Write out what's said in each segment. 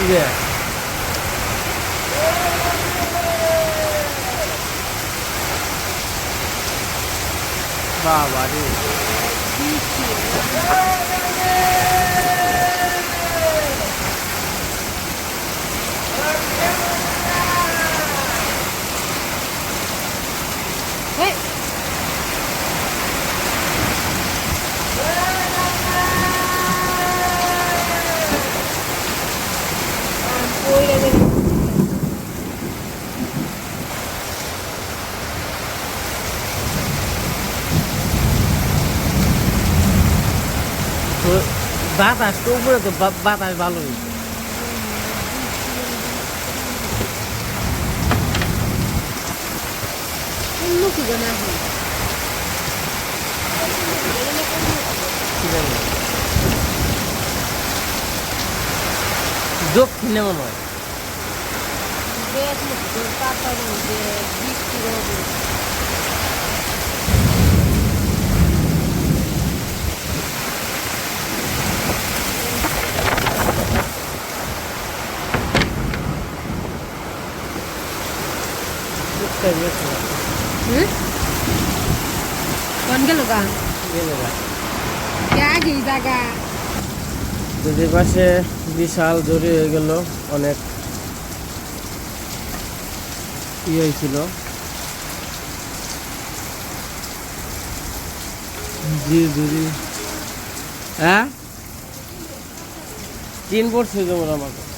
ইয়ে বাবা রে বাতাস তো উপরে তো বাতাস ভালো হয়েছে দক্ষিণে মনে হয় कौन गेलो का क्या गई जागा দুই পাশে বিশাল জড়ি হয়ে গেল অনেক ই হয়েছিল জি জড়ি হ্যাঁ তিন পড়ছে যেমন আমাকে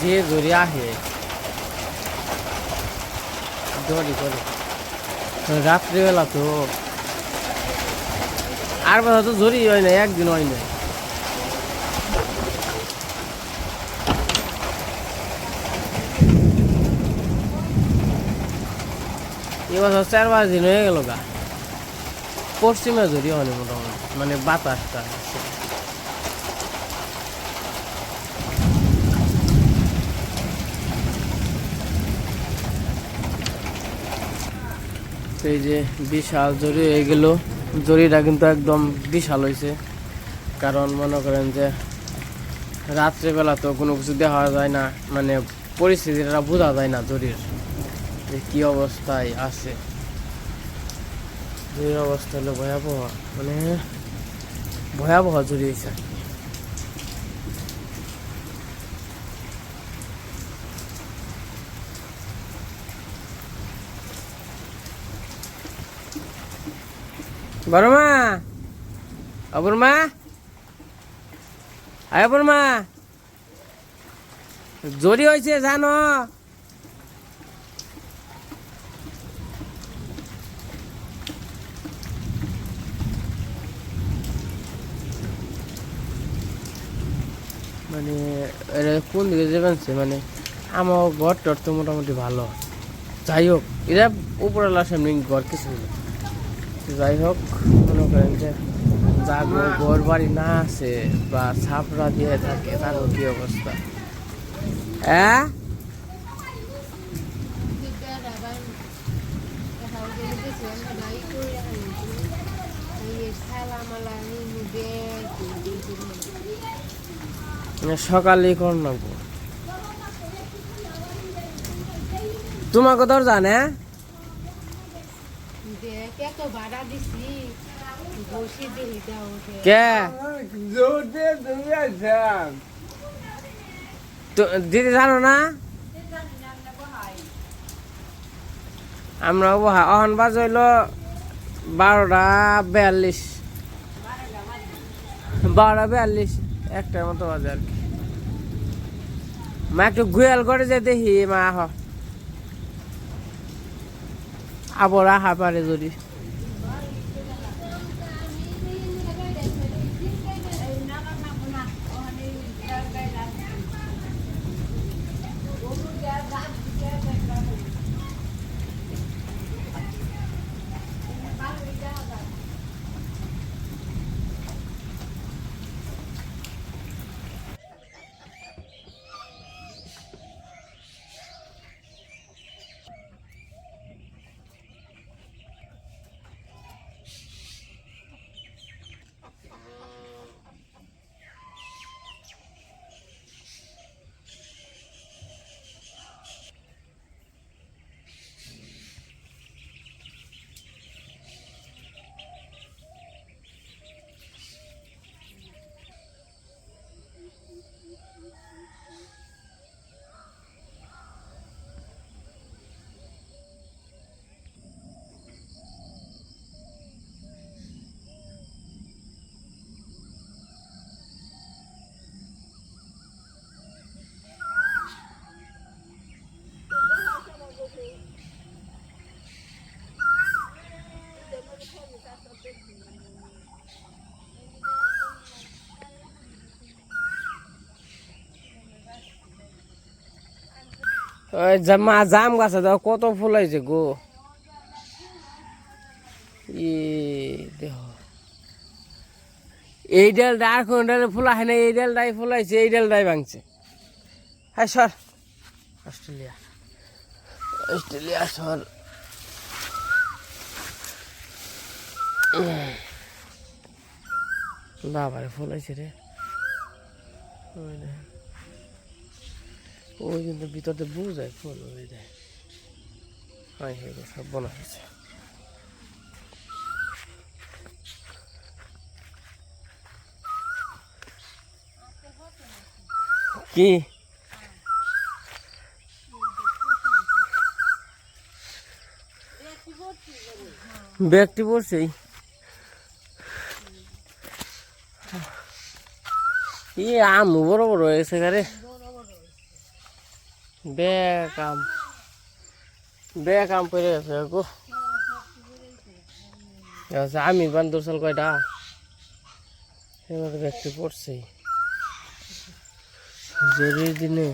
যে জড়ি আহে দড়ি করে রাত্রিবেলা তো আর বেলা তো জড়ি হয় না একদিন হয় না এবার 4-5 দিন হয়ে গেল গা পশ্চিমে জড়ি হয় না মোটামুটি মানে বাতাসটা এই যে বিশাল জড়ি হয়ে গেল জড়িটা কিন্তু একদম বিশাল হয়েছে কারণ মনে করেন যে রাত্রেবেলা তো কোনো কিছু দেখা যায় না মানে পরিস্থিতিটা বোঝা যায় না জড়ির যে কি অবস্থায় আছে জড়ির অবস্থা হলো ভয়াবহ মানে ভয়াবহ জড়ি হয়েছে বড় মা অপর মা অপর মা জড়ি হয়েছে জানো মানে এরা কোন দিকে যাবেন মানে আমার ঘর টর তো মোটামুটি ভালো যাই হোক এরা উপরওয়ালা সামনে ঘর কিছু যাই হোক মনে করেন যে যার ঘর বাড়ি না আছে বা ছাপড়া দিয়ে থাকে তার কি অবস্থা হ্যাঁ সকালে কর না তোমাকে তোর জানে কে দিদি জানো না আমরা অহন বাজ হইল 12:42 12:42 একটার মতো বাজে আর কি মা একটু গুয়াল করে যে দেখি মা আবার আহা পারে যদি জাম গাছে দাও কত ফুল হয়েছে গো দেখ এই ডালটা আর কোন ডালে ফুল হয় না এই ডালটাই ফুলাইছে এই ডালটাই ভাঙছে হ্যাঁ সর অস্ট্রেলিয়া অস্ট্রেলিয়া সর বাবারে ফুলাইছে রে ওই কিন্তু ভিতরতে বুঝায় ফুল ওই দেয় হয় সব বোনা হয়েছে কি ব্যক্তি পড়ছেই আম বড় বড় হয়েছে গারে ব্যাগ আম পড়ে গেছে গো আমি বান্দর সাল কয়টা এবার ব্যক্তি পড়ছেই জরুরি দিনে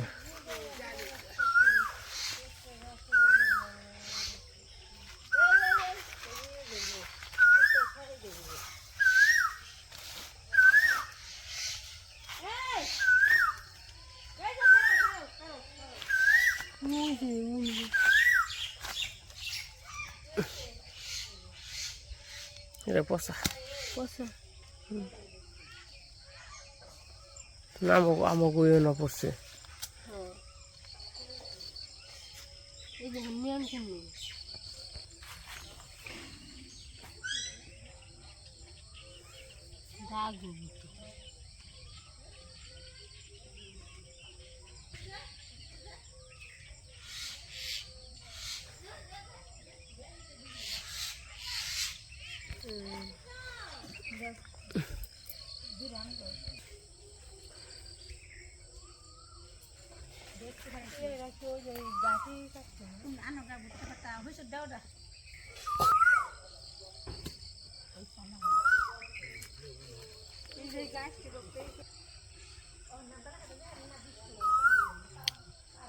এটা পচা না আমাকে না পড়ছে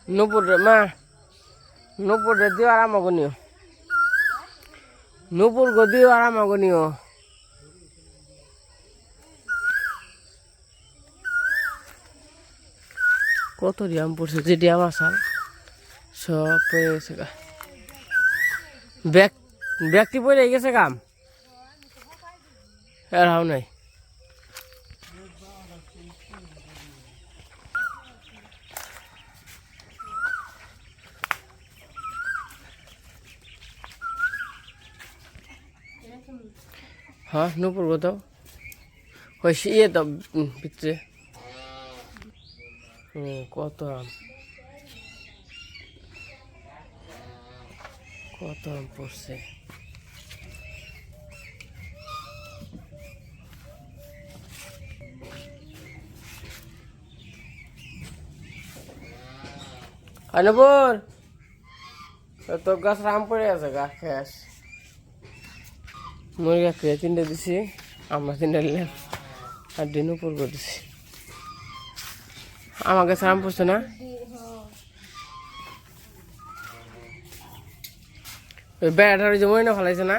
নুপুর মা নুপুর দিও আরাম নিও নুপুর গো দিও আরাম নিও কত ডিয়াম পড়ছে যে ডিয়াম আসার সব পড়ে গেছে গা ব্যক্তি পড়ে গেছে কাম আর হাও নাই হ্যাঁ নুপুর গো তো হয়েছে ইয়ে তো ভিতরে কত আম কত আম পড়ছে। আনবর তোর গাছ আম পড়ে আছে গা খেস মুরগা খেয়ে 3টে দিছি আমরা 3টে নিলাম আর দিন উপর করে দিছি আমার গাছে আম পড়ছে না ওই বেড়াটার যে ময়না ফেলাইছে না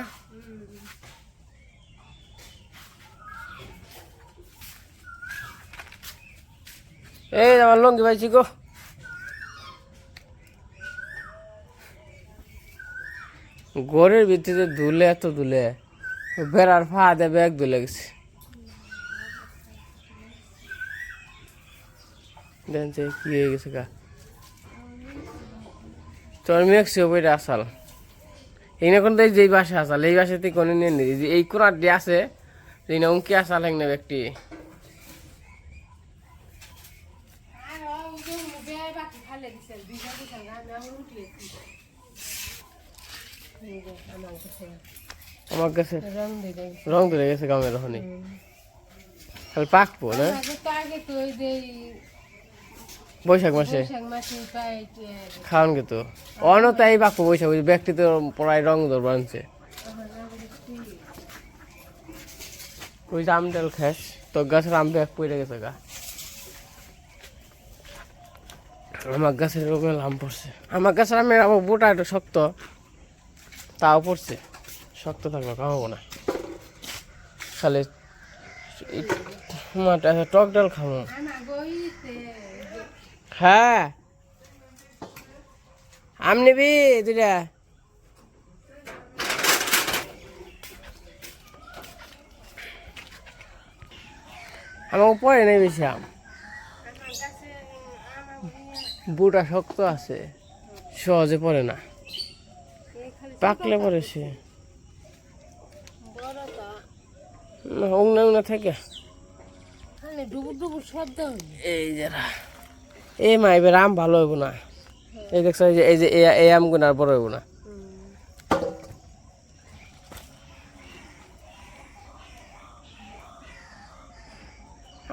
এই আমার লঙ্গি পাইছি গো ঘরের ভিতরে ধুলে এত ধুলে বেড়ার ফাঁদে ব্যাগ ধুলে গেছে দেখছে কি হয়ে গেছে গা তোর মেক্সিও বইটা আসাল এই না কোন যেই বাসে আসাল এই বাসাতে কোনো নিয়ে নি এই কোনার দিয়ে আছে এই না উনকি আসাল এক না ব্যক্তি আমার কাছে রং ধরে গেছে গামের ওখানে খালি পাকবো না বৈশাখ মাসে খাওয়ান গে তো অন তাই পাকবো বৈশাখ ব্যক্তি তো প্রায় রং ধরবো আনছে ওই যে আম ডাল খাস তোর গাছের আম ব্যাগ পড়ে গেছে গা আমার গাছের রকমের আম পড়ছে আমার গাছের আমের আমার বোটা একটু শক্ত তাও পড়ছে শক্ত থাকবে খাওয়াবো না খালি টক ডাল খাবো হ্যাঁ আম নিবি দুটা আমাকে পড়ে নেই বেশি আম বুটা শক্ত আছে সহজে পড়ে না পাকলে পরে সে না থাকে এই যারা এই মা এবার আম ভালো হইব না এই দেখছো এই যে এই আমগুলো আর বড় হইব না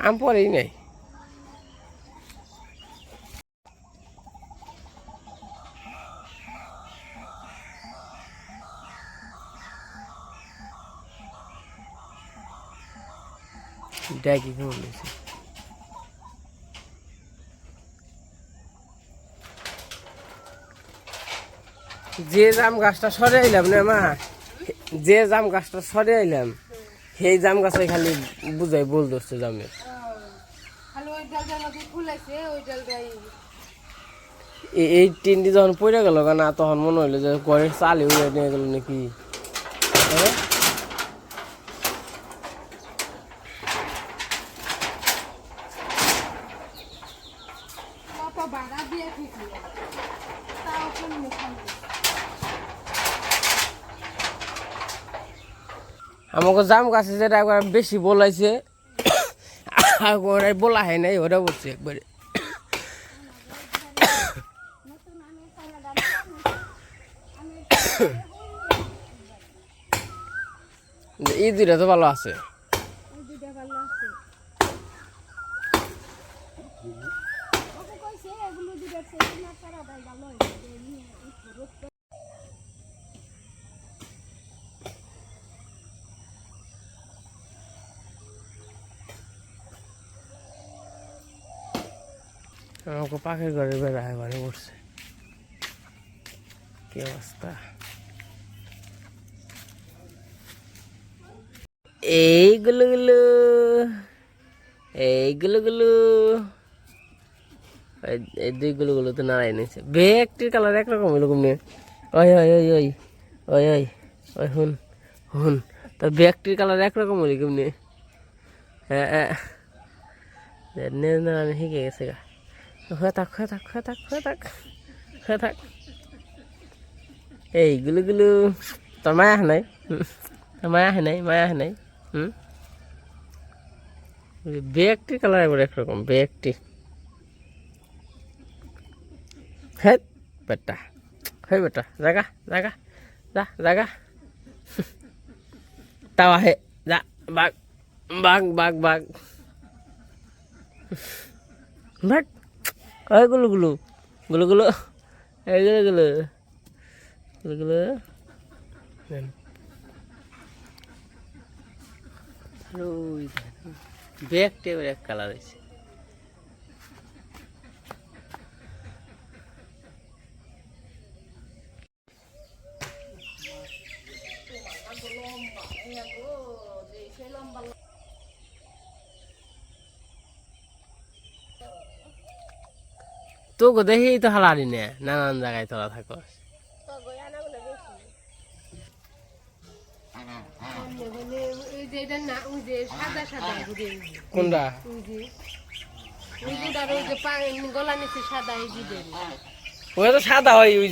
আম পরেই নাই ড্যাগি বলেছে যে জাম গাছটা সরে আইলাম না মা যে জাম গাছটা সরে আইলাম সেই জাম গাছে খালি বুঝাই বল ধরছে জামের এই টিনটি যখন পড়ে গেল না তখন মনে হইলো যে ঘরের চালে উড়ে নিয়ে গেল নাকি আমাকে জাম গাছে যেটা একবার বেশি বলাইছে আর বলা হয় নাই ওরা বলছে একবারে এই দুইটা তো ভালো আছে আমাকে পাখির ঘরে বেড়ায় মানে পড়ছে কি অবস্থা এইগুলো এই দুইগুলো তো নাড়াই নিয়েছে ব্যাগটির কালার একরকম এরকম নিয়ে ওই ওই ওই ওই ওই ওই ওই হুন হুন তোর ব্যাগটির কালার একরকম এরকম নিয়ে হ্যাঁ হ্যাঁ নাড়ানো শিখে গেছে গা হয়ে থাক এইগুলো তোর মায়া নাই মায়া নাই ব্যাগটির কালার একবার একরকম ব্যাগটি হ্যাঁ বেটা জাগা যা জাগা তাও আহে যা বাঘ বাঘ বাঘ বাঘ বাঘ ওই গুলো গুলো গুলো গুলো এই গুলো গুলো গুলো গুলো ব্যাগটা এবার এক কালার হয়েছে তোকে দেখি তো হালারি নে নানান জায়গায় তোরা থাকো কোনটা ওটা তো সাদা হয় ওই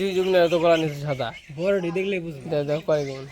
তো গলা নিচে সাদা বড়টি দেখলেই বুঝি দেখ কয়েকজন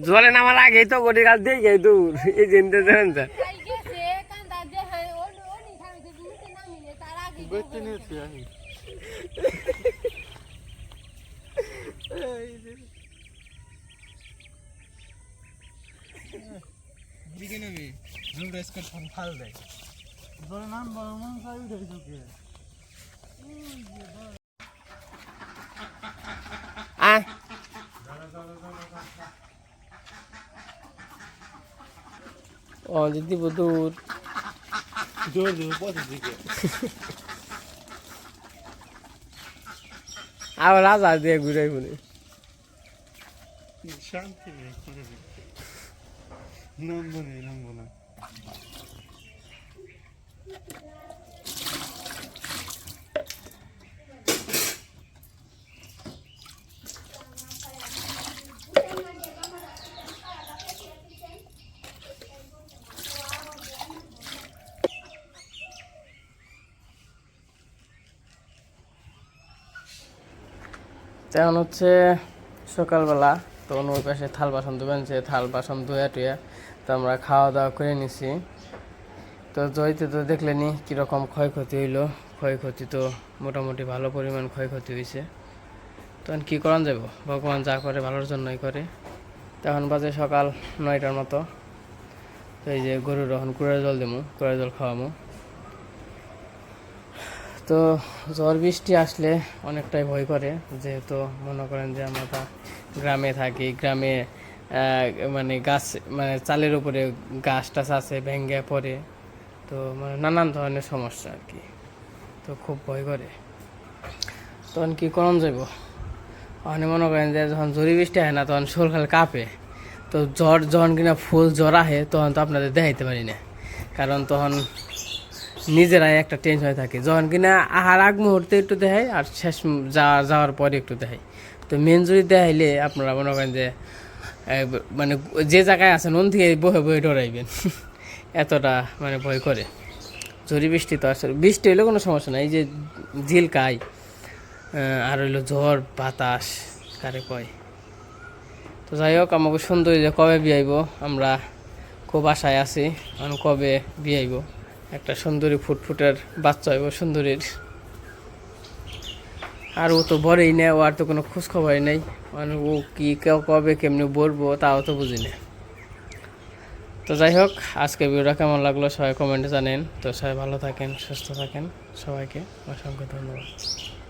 জলে নামার আগেই তো গড়ি গাছ দিয়ে গিয়ে দূর এই জিনতে দেন ও যদি দূর জোর জোর পথের দিকে আবার রাজা দিয়ে ঘুরে ঘুরে শান্তি নেই নামবো না তেমন হচ্ছে সকালবেলা তো ওই পাশে থাল বাসন ধুবেন সে থাল বাসন ধুয়ে টুয়ে তো আমরা খাওয়া দাওয়া করে নিছি তো জয়তে তো দেখলেনি কীরকম ক্ষয়ক্ষতি হইলো ক্ষয়ক্ষতি তো মোটামুটি ভালো পরিমাণ ক্ষয়ক্ষতি হয়েছে তখন কী করান যাব ভগবান যা করে ভালোর জন্যই করে তখন বাজে সকাল 9টার মতো তো এই যে গরুর এখন কুড়ার জল দেবো কুড়ার জল খাওয়াবো তো ঝড় বৃষ্টি আসলে অনেকটাই ভয় করে যেহেতু মনে করেন যে আমরা গ্রামে থাকি গ্রামে মানে গাছ মানে চালের উপরে গাছ টাছ আছে ভেঙে পড়ে তো মানে নানান ধরনের সমস্যা আর কি তো খুব ভয় করে তখন কী করণ যাব ওখানে মনে করেন যে যখন ঝড়ি বৃষ্টি হয় না তখন শোল খাল কাঁপে তো জ্বর যখন কিনা ফুল জ্বর আহে তখন তো আপনাদের দেখাইতে পারি না কারণ তখন নিজেরাই একটা টেনশন হয়ে থাকে যখন কিনা আহার আগ মুহূর্তে একটু দেখায় আর শেষ যাওয়ার পরে একটু দেখায় তো মেন জুড়ি দেখাইলে আপনারা মনে করেন যে মানে যে জায়গায় আছেন ওন থেকে বহে বহে ডরাইবেন এতটা মানে ভয় করে ঝড়ি বৃষ্টি তো আসলে বৃষ্টি হইলে কোনো সমস্যা নাই এই যে ঝিলকায় আর হইলো ঝড় বাতাস কারে কয় তো যাই হোক আমাকে সুন্দরী যে কবে বিয়াইব আমরা খুব আশায় আছি কবে বিয়াইব একটা সুন্দরী ফুটফুটের বাচ্চা হইব সুন্দরীর আর ও তো বড়ই না ও আর তো কোনো খোঁজ খবরই নেই ও কি কবে কেমনি বলবো তাও তো বুঝি না তো যাই হোক আজকে ভিডিওটা কেমন লাগলো সবাই কমেন্টে জানেন তো সবাই ভালো থাকেন সুস্থ থাকেন সবাইকে অসংখ্য ধন্যবাদ